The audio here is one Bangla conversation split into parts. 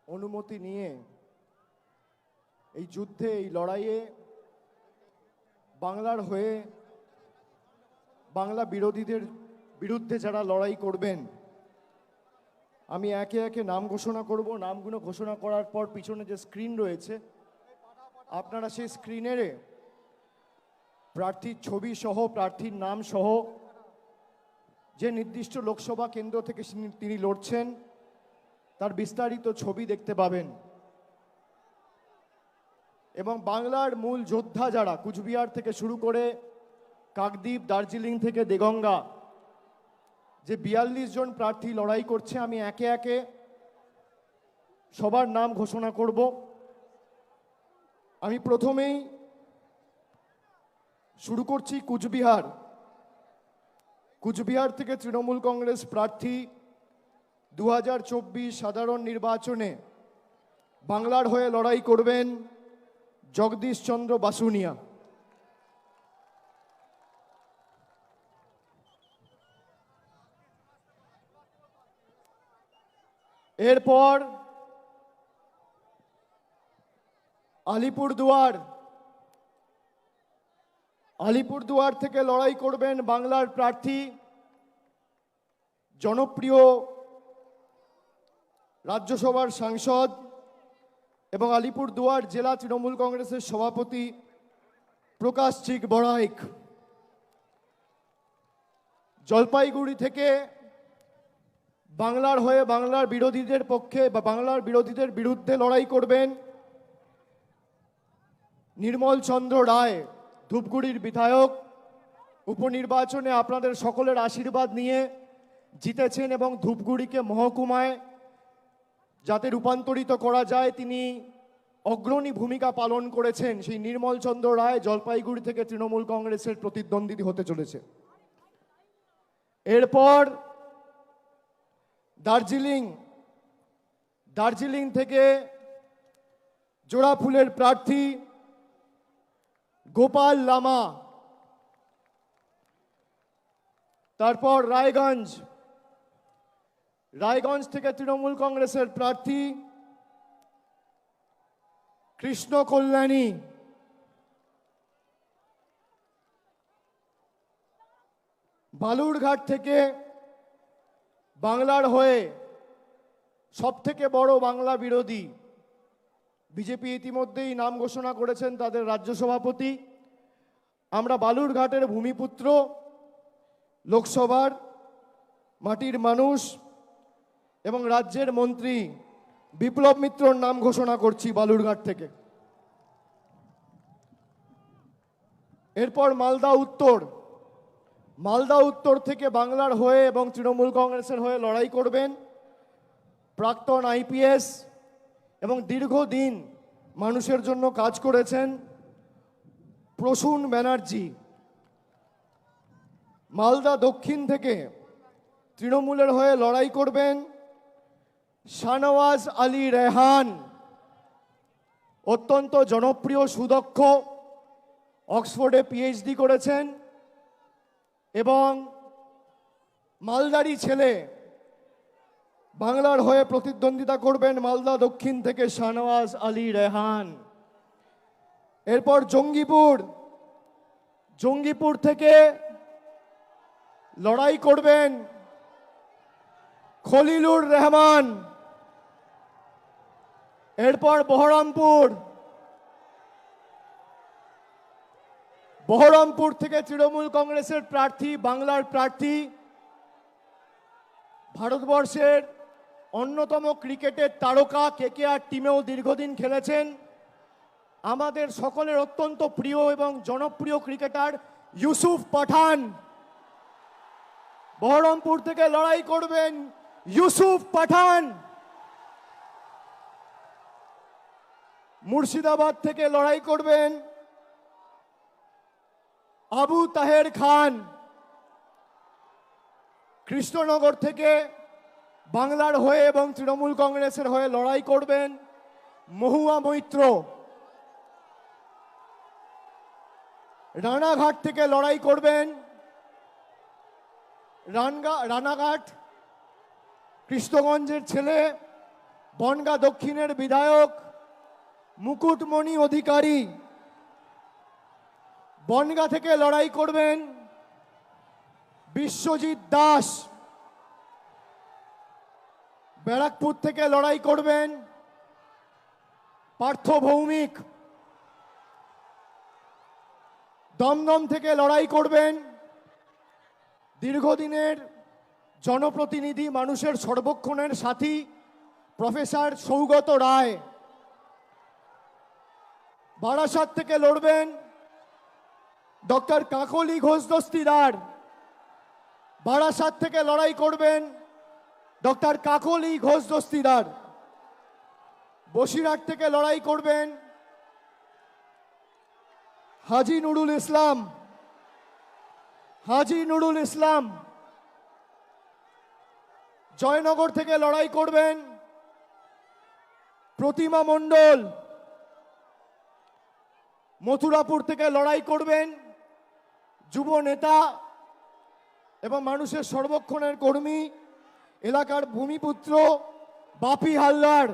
অনুমতি নিয়ে এই যুদ্ধে, এই লড়াইয়ে বাংলার হয়ে বাংলা বিরোধীদের বিরুদ্ধে যারা লড়াই করবেন, আমি একে একে নাম ঘোষণা করব। নামগুলো ঘোষণা করার পর পিছনে যে স্ক্রিন রয়েছে, আপনারা সেই স্ক্রিনের প্রার্থীর ছবি সহ, প্রার্থীর নাম সহ, যে নির্দিষ্ট লোকসভা কেন্দ্র থেকে তিনি লড়ছেন তার বিস্তারিত ছবি দেখতে পাবেন। এবং বাংলার মূল যোদ্ধা যারা, কুচবিহার থেকে শুরু করে কাকদ্বীপ, দার্জিলিং থেকে দেগঙ্গা, যে 42 জন প্রার্থী লড়াই করছে, আমি একে একে সবার নাম ঘোষণা করব। আমি প্রথমেই শুরু করছি কুচবিহার। কুচবিহার থেকে তৃণমূল কংগ্রেস প্রার্থী 2024 সাধারণ নির্বাচনে বাংলার হয়ে লড়াই করবেন জগদীশ চন্দ্র বাসুনিয়া। এরপর আলিপুরদুয়ার থেকে লড়াই করবেন বাংলার প্রার্থী, জনপ্রিয় রাজ্যসভার সাংসদ এবং আলিপুরদুয়ার জেলা তৃণমূল কংগ্রেসের সভাপতি প্রকাশ চিক বড়াইক। জলপাইগুড়ি থেকে বাংলার হয়ে বাংলার বিরোধীদের পক্ষে বা বাংলার বিরোধীদের বিরুদ্ধে লড়াই করবেন নির্মল চন্দ্র রায়, ধূপগুড়ির বিধায়ক। উপনির্বাচনে আপনাদের সকলের আশীর্বাদ নিয়ে জিতেছেন এবং ধূপগুড়িকে মহকুমায় যাতে রূপান্তরিত করা যায় তিনি অগ্রণী ভূমিকা পালন করেছেন। সেই নির্মল চন্দ্র রায় জলপাইগুড়ি থেকে তৃণমূল কংগ্রেসের প্রতিদ্বন্দ্বী হতে চলেছে। এরপর দার্জিলিং থেকে জোড়াফুলের প্রার্থী গোপাল লামা। তারপর রায়গঞ্জ থেকে তৃণমূল কংগ্রেসের প্রার্থী কৃষ্ণ কল্যাণী। বালুরঘাট থেকে বাংলার হয়ে সবথেকে বড় বাংলা বিরোধী, বিজেপি ইতিমধ্যেই নাম ঘোষণা করেছেন তাদের রাজ্য সভাপতি। আমরা বালুরঘাটের ভূমিপুত্র, লোকসভার মাটির মানুষ এবং রাজ্যের মন্ত্রী বিপ্লব মিত্রর নাম ঘোষণা করছি বালুরঘাট থেকে। এরপর মালদা উত্তর থেকে বাংলার হয়ে এবং তৃণমূল কংগ্রেসের হয়ে লড়াই করবেন প্রাক্তন আইপিএস এবং দীর্ঘদিন মানুষের জন্য কাজ করেছেন প্রসূন ব্যানার্জি। মালদা দক্ষিণ থেকে তৃণমূলের হয়ে লড়াই করবেন শাহনওয়াজ আলী রেহান, অত্যন্ত জনপ্রিয়, সুদক্ষ, অক্সফোর্ডে পিএইচডি করেছেন এবং মালদারি ছেলে। বাংলার হয়ে প্রতিদ্বন্দ্বিতা করবেন মালদা দক্ষিণ থেকে শাহনওয়াজ আলী রেহান। এরপর জঙ্গিপুর থেকে লড়াই করবেন খলিলুর রহমান। এরপর বহরমপুর থেকে তৃণমূল কংগ্রেসের প্রার্থী, বাংলার প্রার্থী, ভারতবর্ষের অন্যতম ক্রিকেটের তারকা, কেকেআর টিমেও দীর্ঘদিন খেলেছেন, আমাদের সকলের অত্যন্ত প্রিয় এবং জনপ্রিয় ক্রিকেটার ইউসুফ পাঠান। বহরমপুর থেকে লড়াই করবেন ইউসুফ পাঠান। মুর্শিদাবাদ থেকে লড়াই করবেন আবু তাহের খান। কৃষ্ণনগর থেকে বাংলার হয়ে এবং তৃণমূল কংগ্রেসের হয়ে লড়াই করবেন মহুয়া মৈত্র। রানাঘাট থেকে লড়াই করবেন রানাঘাট কৃষ্ণগঞ্জের ছেলে বনগাঁ দক্ষিণের বিধায়ক মুকুটমণি অধিকারী। বনগাঁ থেকে লড়াই করবেন বিশ্বজিৎ দাস। ব্যারাকপুর থেকে লড়াই করবেন পার্থ ভৌমিক। দমদম থেকে লড়াই করবেন দীর্ঘদিনের জনপ্রতিনিধি, মানুষের সর্বক্ষণের সাথী প্রফেসর সৌগত রায়। বারাসাত থেকে লড়বেন ডক্টর কাকলি ঘোষ দস্তিদার। বারাসাত থেকে লড়াই করবেন ডক্টর কাকলি ঘোষ দস্তিদার। বসিরহাট থেকে লড়াই করবেন হাজি নুরুল ইসলাম। হাজি নুরুল ইসলাম। জয়নগর থেকে লড়াই করবেন প্রতিমা মণ্ডল। মথুরাপুর থেকে লড়াই করবেন যুব নেতা এবং মানুষের সর্বক্ষণের কর্মী, এলাকার ভূমিপুত্র বাপি হালদার।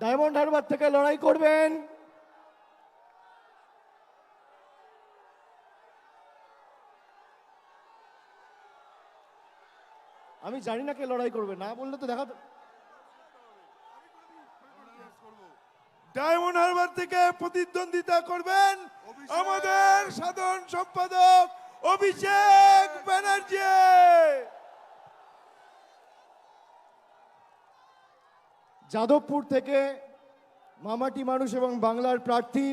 ডায়মন্ড হারবার থেকে লড়াই করবেন আমি জানি না কে লড়াই করবে, না বললে তো দেখা। ডায়মন্ড হারবার থেকে প্রতিদ্বন্দ্বিতা করবেন আমাদের সাধারণ সম্পাদক অভিষেক ব্যানার্জি। যাদবপুর থেকে মামাটি মানুষ এবং বাংলার প্রার্থী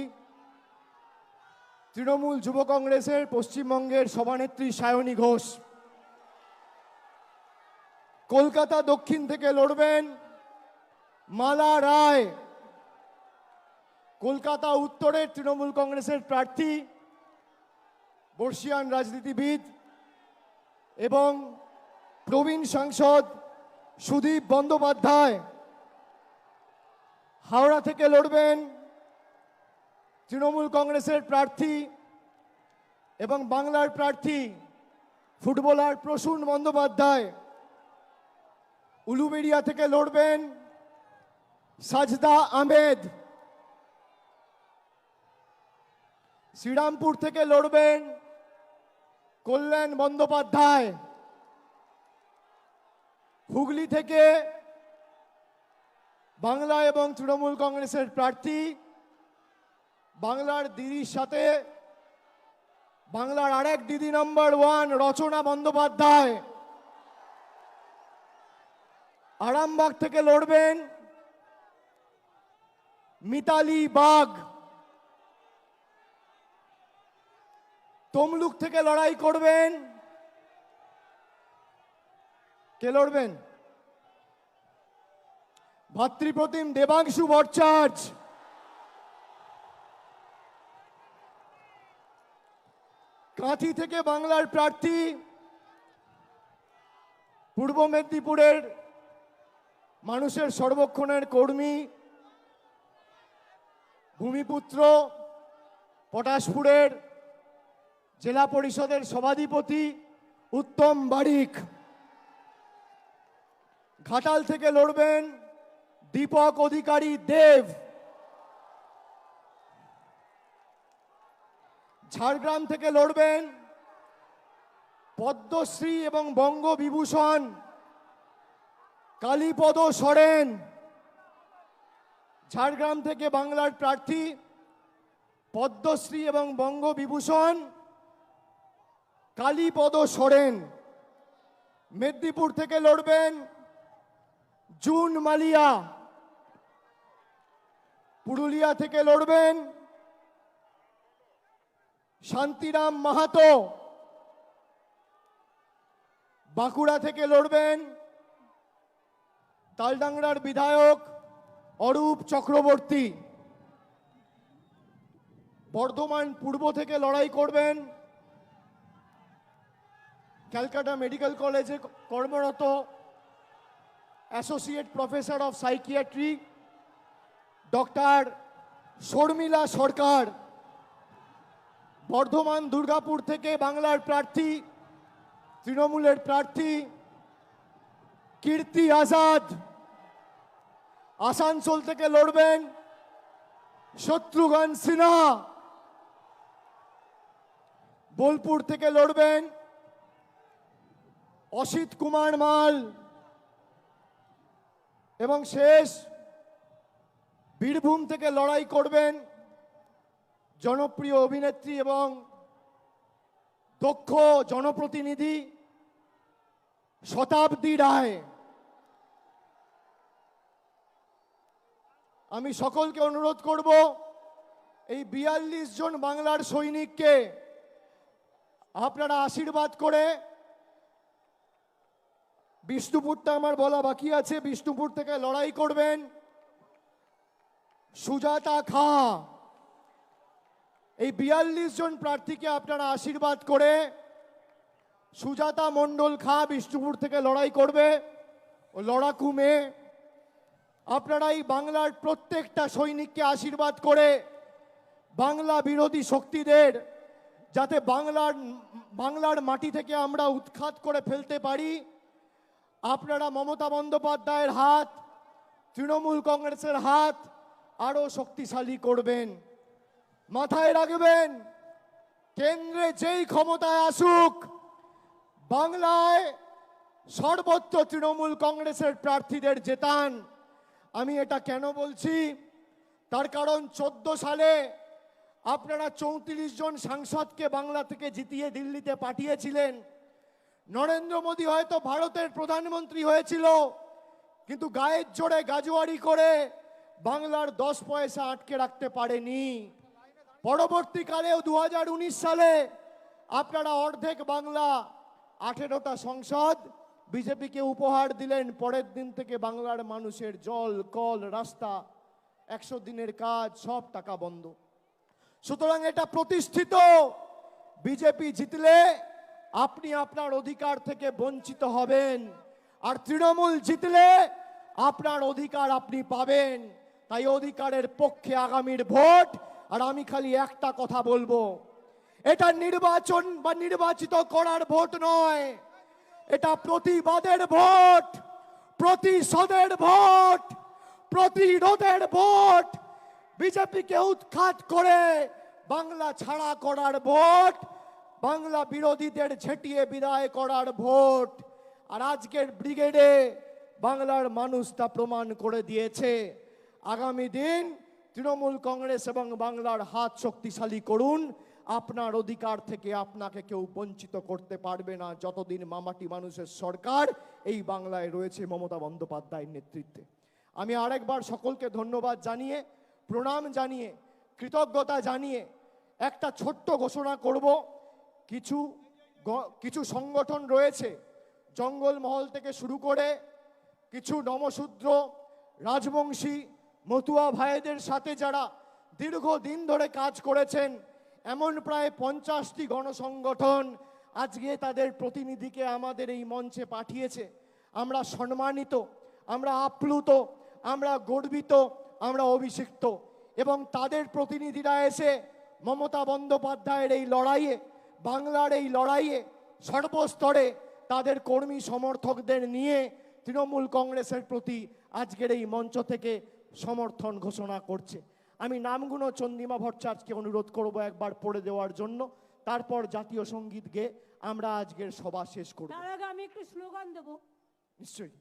তৃণমূল যুব কংগ্রেসের পশ্চিমবঙ্গের সভানেত্রী সায়নী ঘোষ। কলকাতা দক্ষিণ থেকে লড়বেন মালা রায়। কলকাতা উত্তরের তৃণমূল কংগ্রেসের প্রার্থী, বর্ষিয়ান রাজনীতিবিদ এবং প্রবীণ সাংসদ সুদীপ বন্দ্যোপাধ্যায়। হাওড়া থেকে লড়বেন তৃণমূল কংগ্রেসের প্রার্থী এবং বাংলার প্রার্থী ফুটবলার প্রসূন বন্দ্যোপাধ্যায়। উলুবেড়িয়া থেকে লড়বেন সাজদা আহমেদ। শ্রীরামপুর থেকে লড়বেন কল্যাণ বন্দ্যোপাধ্যায়। হুগলি থেকে বাংলা এবং তৃণমূল কংগ্রেসের প্রার্থী, বাংলার দিদির সাথে বাংলার আরেক দিদি নম্বর 1 রচনা বন্দ্যোপাধ্যায়। আরামবাগ থেকে লড়বেন মিতালি বাগ। তমলুক থেকে লড়াই করবেন কে লড়বেন? ভাতৃপ্রতিম দেবাংশু ভট্টাচার্য। কাঁথি থেকে বাংলার প্রার্থী, পূর্ব মেদিনীপুরের মানুষের সর্বক্ষণের কর্মী, ভূমিপুত্র, পটাশপুরের জেলা পরিষদের সভাধিপতি উত্তম বারিক। ঘাটাল থেকে লড়বেন দীপক অধিকারী দেব। ঝাড়গ্রাম থেকে লড়বেন পদ্মশ্রী এবং বঙ্গবিভূষণ কালীপদ সরেন। ঝাড়গ্রাম থেকে বাংলার প্রার্থী, পদ্মশ্রী এবং বঙ্গবিভূষণ কালীপদ সরেন। মেদিনীপুর থেকে লড়বেন জুন মালিয়া। পুরুলিয়া থেকে লড়বেন শান্তিরাম মাহাতো। বাঁকুড়া থেকে লড়বেন তালডাংরার বিধায়ক অরূপ চক্রবর্তী। বর্ধমান পূর্ব থেকে লড়াই করবেন ক্যালকাটা মেডিকেল কলেজে কর্মরত associate professor of psychiatry doctor Sharmila Sarkar. Bardhaman Durgapur থেকে বাংলার প্রার্থী, তৃণমূলের প্রার্থী কীর্তি আজাদ। আসানসোল থেকে লড়বেন শত্রুঘ্ন সিনহা। বোলপুর থেকে লড়বেন অসিত কুমার মাল। এবং শেষ বীরভূম থেকে লড়াই করবেন জনপ্রিয় অভিনেত্রী এবং দক্ষ জনপ্রতিনিধি শতাব্দী রায়। আমি সকলকে অনুরোধ করব এই ৪২ জন বাংলার সৈনিককে আপনারা আশীর্বাদ করে, বিষ্ণুপুরটা আমার বলা বাকি আছে, বিষ্ণুপুর থেকে লড়াই করবেন সুজাতা খা। এই ৪২ জন প্রার্থীকে আপনারা আশীর্বাদ করে সুজাতা মণ্ডল খা বিষ্ণুপুর থেকে লড়াই করবে। ও লড়াকু মেয়ে। আপনারা এই বাংলার প্রত্যেকটা সৈনিককে আশীর্বাদ করে বাংলা বিরোধী শক্তিদের যাতে বাংলার মাটি থেকে আমরা উৎখাত করে ফেলতে পারি, আপনারা মমতা বন্দ্যোপাধ্যায়ের হাত, তৃণমূল কংগ্রেসের হাত আরো শক্তিশালী করবেন। মাথায় রাখবেন, কেন্দ্রে যেই ক্ষমতায় আসুক, বাংলায় সর্বত্র তৃণমূল কংগ্রেসের প্রার্থীদের জেতান। আমি এটা কেন বলছি, তার কারণ 14 সালে আপনারা 34 জন সাংসদকে বাংলা থেকে জিতিয়ে দিল্লিতে পাঠিয়েছিলেন। নরেন্দ্র মোদী হয়তো ভারতের প্রধানমন্ত্রী হয়েছিল, কিন্তু গায়ের জোরে গাজোয়ারি করে বাংলার 10 পয়সা আটকে রাখতে পারেনি। পরবর্তীকালেও 2019 সালে আপনারা অর্ধেক বাংলা 18টা সংসদ বিজেপিকে উপহার দিলেন। পরের দিন থেকে বাংলার মানুষের জল, কল, রাস্তা, 100 দিনের কাজ সব টাকা বন্ধ। সুতরাং এটা প্রতিষ্ঠিত, বিজেপি জিতলে আপনি আপনার অধিকার থেকে বঞ্চিত হবেন, আর তৃণমূল জিতলে আপনার অধিকার আপনি পাবেন। তাই অধিকারের পক্ষে আগামীর ভোট। আর আমি খালি একটা কথা বলবো, এটা নির্বাচন বা নির্বাচিত করার ভোট নয়, এটা প্রতিবাদের ভোট, প্রতিশোধের ভোট, প্রতিরোধের ভোট, বিজেপিকে উৎখাত করে বাংলা ছাড়া করার ভোট, বাংলা বিরোধীদের ঝেঁটিয়ে বিদায় করার ভোট। আর আজকের ব্রিগেডে বাংলার মানুষ তা প্রমাণ করে দিয়েছে। আগামী দিন তৃণমূল কংগ্রেস এবং বাংলার হাত শক্তিশালী করুন। আপনার অধিকার থেকে আপনাকে কেউ বঞ্চিত করতে পারবে না, যতদিন মামাটি মানুষের সরকার এই বাংলায় রয়েছে মমতা বন্দ্যোপাধ্যায়ের নেতৃত্বে। আমি আরেকবার সকলকে ধন্যবাদ জানিয়ে, প্রণাম জানিয়ে, কৃতজ্ঞতা জানিয়ে একটা ছোট্ট ঘোষণা করব। কিছু সংগঠন রয়েছে, জঙ্গলমহল থেকে শুরু করে কিছু নমশূদ্র, রাজবংশী, মতুয়া ভাইদের সাথে যারা দীর্ঘদিন ধরে কাজ করেছেন, এমন প্রায় 50টি গণসংগঠন আজকে তাদের প্রতিনিধিকে আমাদের এই মঞ্চে পাঠিয়েছে। আমরা সম্মানিত, আমরা আপ্লুত, আমরা গর্বিত, আমরা অভিষিক্ত। এবং তাদের প্রতিনিধিরা এসে মমতা বন্দ্যোপাধ্যায়ের এই লড়াইয়ে, বাংলার এই লড়াইয়ে সর্বস্তরে তাদের কর্মী সমর্থকদের নিয়ে তৃণমূল কংগ্রেসের প্রতি আজকের এই মঞ্চ থেকে সমর্থন ঘোষণা করছে। আমি নামগুলো চন্দ্রিমা ভট্টাচার্যকে অনুরোধ করব একবার পড়ে দেওয়ার জন্য, তারপর জাতীয় সঙ্গীত গেয়ে আমরা আজকের সভা শেষ করব। তার আগে আমি একটু স্লোগান দেব। নিশ্চয়ই।